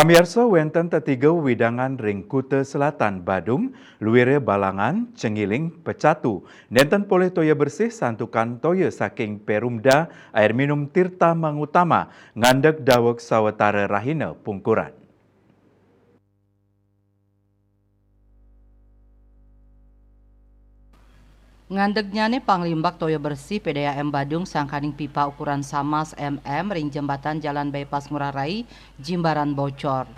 Pamirsa wenten tetiga widangan ring Kute Selatan Badung, luire Balangan, Cengiling, Pecatu. Nenten poleh toya bersih santukan toya saking Perumda air minum Tirta Mangutama ngandek dawek sawetara rahina pungkuran. Ngandegnya nih Panglimbak toyo bersih PDAM Badung sangkaning pipa ukuran sama mm ring jembatan Jalan Bypass Ngurah Rai Jimbaran bocor.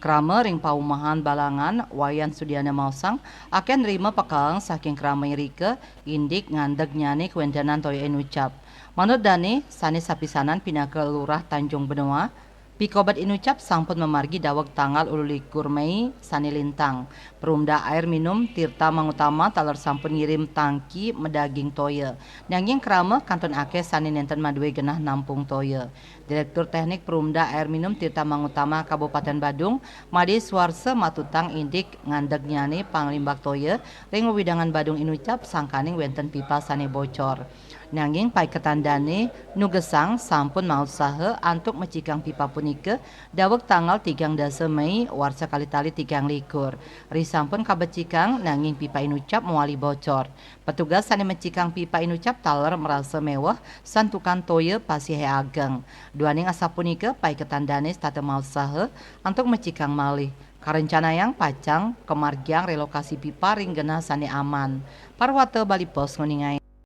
Krame ring paumahan Balangan Wayan Sudiana Mausang akan nerima pekang saking krame rike indik ngandegnya nih kewendanan toyo enucap. Manut Dani sani sapisanan pinaka lurah Tanjung Benoa Pikobat Inucap sampun memargi daweg tanggal 21 Mei sani lintang. Perumda air minum Tirta Mangutama taler sampun ngirim tangki medaging toye. Nanging krame kanton ake sani nenten madue genah nampung toye. Direktur Teknik Perumda air minum Tirta Mangutama Kabupaten Badung, Made Suarse matutang indik ngandeg nyane Panglimbak toye ring widangan Badung Inucap sangkaning wenten pipa sani bocor. Nanging pai ketandane nugesang sampun maut sahe antuk mecikang pipa punike daweg tanggal 13 Mei warsa kali-tali 3 likur. Risampun kabecikang nanging pipa inucap muali bocor. Petugas sani mecikang pipa inucap taler merasa mewah santukan toye pasihe ageng. Duaning asapunike pai ketandane state maut sahe antuk mecikang malih. Karencana yang pacang kemargiang relokasi pipa ring genah sani aman. Parwate Bali Pos nguningai.